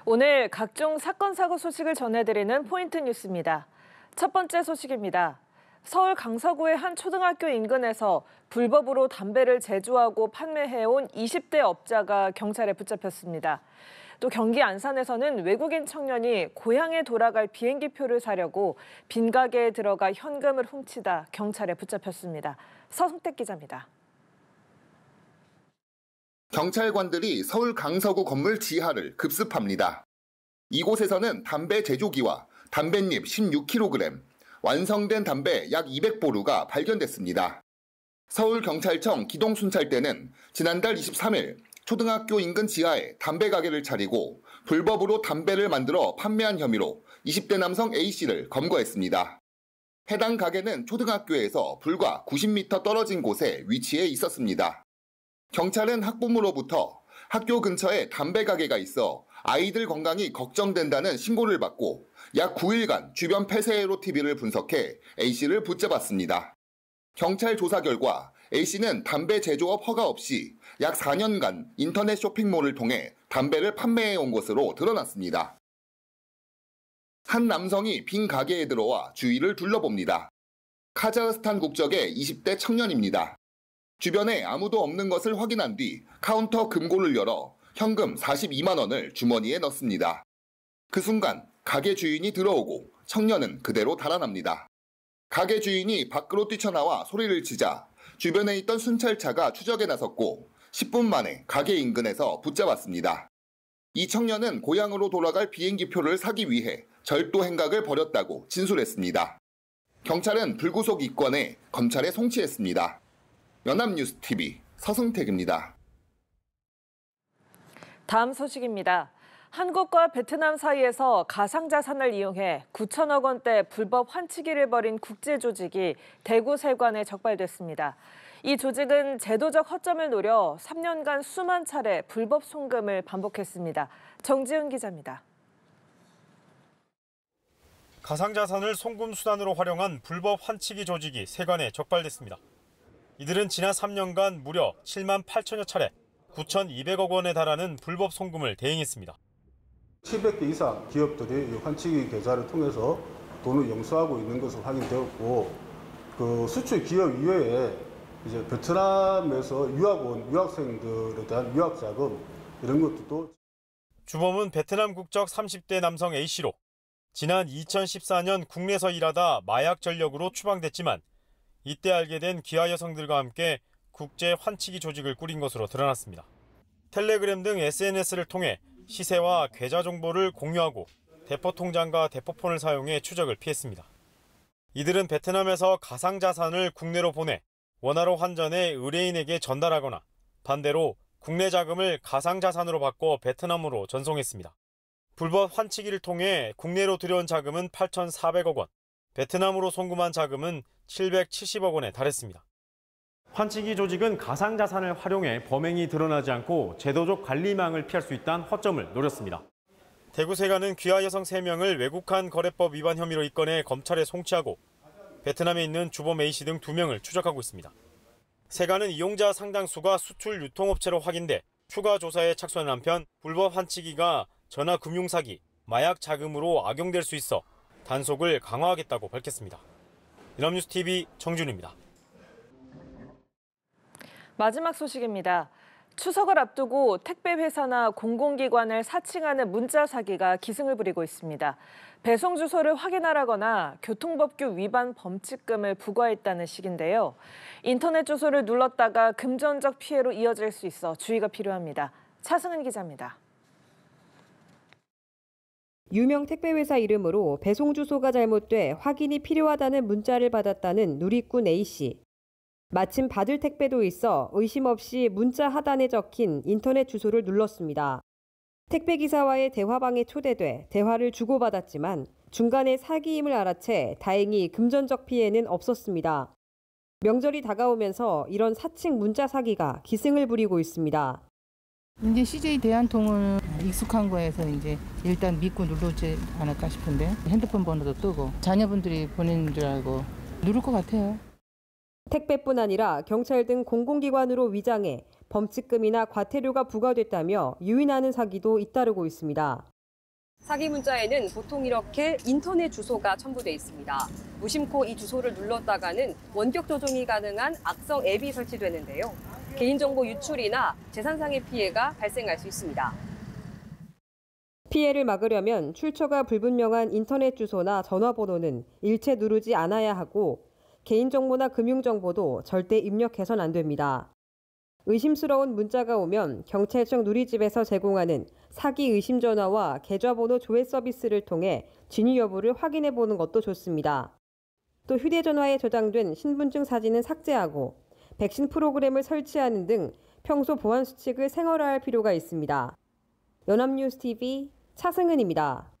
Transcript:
오늘 각종 사건, 사고 소식을 전해드리는 포인트 뉴스입니다. 첫 번째 소식입니다. 서울 강서구의 한 초등학교 인근에서 불법으로 담배를 제조하고 판매해온 20대 업자가 경찰에 붙잡혔습니다. 또 경기 안산에서는 외국인 청년이 고향에 돌아갈 비행기표를 사려고 빈 가게에 들어가 현금을 훔치다 경찰에 붙잡혔습니다. 서승택 기자입니다. 경찰관들이 서울 강서구 건물 지하를 급습합니다. 이곳에서는 담배 제조기와 담뱃잎 16kg, 완성된 담배 약 200보루가 발견됐습니다. 서울경찰청 기동순찰대는 지난달 23일 초등학교 인근 지하에 담배 가게를 차리고 불법으로 담배를 만들어 판매한 혐의로 20대 남성 A씨를 검거했습니다. 해당 가게는 초등학교에서 불과 90m 떨어진 곳에 위치해 있었습니다. 경찰은 학부모로부터 학교 근처에 담배 가게가 있어 아이들 건강이 걱정된다는 신고를 받고 약 9일간 주변 폐쇄회로 TV를 분석해 A씨를 붙잡았습니다. 경찰 조사 결과 A씨는 담배 제조업 허가 없이 약 4년간 인터넷 쇼핑몰을 통해 담배를 판매해온 것으로 드러났습니다. 한 남성이 빈 가게에 들어와 주위를 둘러봅니다. 카자흐스탄 국적의 20대 청년입니다. 주변에 아무도 없는 것을 확인한 뒤 카운터 금고를 열어 현금 42만 원을 주머니에 넣습니다. 그 순간 가게 주인이 들어오고 청년은 그대로 달아납니다. 가게 주인이 밖으로 뛰쳐나와 소리를 치자 주변에 있던 순찰차가 추적에 나섰고 10분 만에 가게 인근에서 붙잡았습니다. 이 청년은 고향으로 돌아갈 비행기표를 사기 위해 절도 행각을 벌였다고 진술했습니다. 경찰은 불구속 입건해 검찰에 송치했습니다. 연합뉴스TV 서승택입니다. 다음 소식입니다. 한국과 베트남 사이에서 가상자산을 이용해 9천억 원대 불법 환치기를 벌인 국제조직이 대구 세관에 적발됐습니다. 이 조직은 제도적 허점을 노려 3년간 수만 차례 불법 송금을 반복했습니다. 정지은 기자입니다. 가상자산을 송금 수단으로 활용한 불법 환치기 조직이 세관에 적발됐습니다. 이들은 지난 3년간 무려 7만 8천여 차례 9,200억 원에 달하는 불법 송금을 대행했습니다. 700개 이상 기업들이 환치기 계좌를 통해서 돈을 영수하고 있는 것으로 확인되었고, 그 수출 기업 이외에 이제 베트남에서 유학 온 유학생들에 대한 유학 자금 이런 것들도. 주범은 베트남 국적 30대 남성 A씨로 지난 2014년 국내에서 일하다 마약 전력으로 추방됐지만 이때 알게 된 기아 여성들과 함께 국제 환치기 조직을 꾸린 것으로 드러났습니다. 텔레그램 등 SNS를 통해 시세와 계좌 정보를 공유하고 대포 통장과 대포폰을 사용해 추적을 피했습니다. 이들은 베트남에서 가상자산을 국내로 보내 원화로 환전해 의뢰인에게 전달하거나 반대로 국내 자금을 가상자산으로 바꿔 베트남으로 전송했습니다. 불법 환치기를 통해 국내로 들여온 자금은 8,400억 원, 베트남으로 송금한 자금은 770억 원에 달했습니다. 환치기 조직은 가상자산을 활용해 범행이 드러나지 않고 제도적 관리망을 피할 수 있다는 허점을 노렸습니다. 대구 세관은 귀하 여성 3명을 외국환 거래법 위반 혐의로 입건해 검찰에 송치하고 베트남에 있는 주범 A씨 등 2명을 추적하고 있습니다. 세관은 이용자 상당수가 수출 유통업체로 확인돼 추가 조사에 착수한 한편 불법 환치기가 전화 금융 사기, 마약 자금으로 악용될 수 있어 단속을 강화하겠다고 밝혔습니다. 연합뉴스TV 정준입니다. 마지막 소식입니다. 추석을 앞두고 택배 회사나 공공기관을 사칭하는 문자 사기가 기승을 부리고 있습니다. 배송 주소를 확인하라거나 교통법규 위반 범칙금을 부과했다는 식인데요. 인터넷 주소를 눌렀다가 금전적 피해로 이어질 수 있어 주의가 필요합니다. 차승은 기자입니다. 유명 택배회사 이름으로 배송 주소가 잘못돼 확인이 필요하다는 문자를 받았다는 누리꾼 A씨. 마침 받을 택배도 있어 의심 없이 문자 하단에 적힌 인터넷 주소를 눌렀습니다. 택배기사와의 대화방에 초대돼 대화를 주고받았지만 중간에 사기임을 알아채 다행히 금전적 피해는 없었습니다. 명절이 다가오면서 이런 사칭 문자 사기가 기승을 부리고 있습니다. 이제 CJ 대한통운 익숙한 거에서 이제 일단 믿고 누르지 않을까 싶은데 핸드폰 번호도 뜨고 자녀분들이 보내는 줄 알고 누를 것 같아요. 택배뿐 아니라 경찰 등 공공기관으로 위장해 범칙금이나 과태료가 부과됐다며 유인하는 사기도 잇따르고 있습니다. 사기 문자에는 보통 이렇게 인터넷 주소가 첨부돼 있습니다. 무심코 이 주소를 눌렀다가는 원격 조종이 가능한 악성 앱이 설치되는데요. 개인정보 유출이나 재산상의 피해가 발생할 수 있습니다. 피해를 막으려면 출처가 불분명한 인터넷 주소나 전화번호는 일체 누르지 않아야 하고 개인정보나 금융정보도 절대 입력해선 안 됩니다. 의심스러운 문자가 오면 경찰청 누리집에서 제공하는 사기 의심 전화와 계좌번호 조회 서비스를 통해 진위 여부를 확인해 보는 것도 좋습니다. 또 휴대전화에 저장된 신분증 사진은 삭제하고 백신 프로그램을 설치하는 등 평소 보안 수칙을 생활화할 필요가 있습니다. 연합뉴스TV 차승은입니다.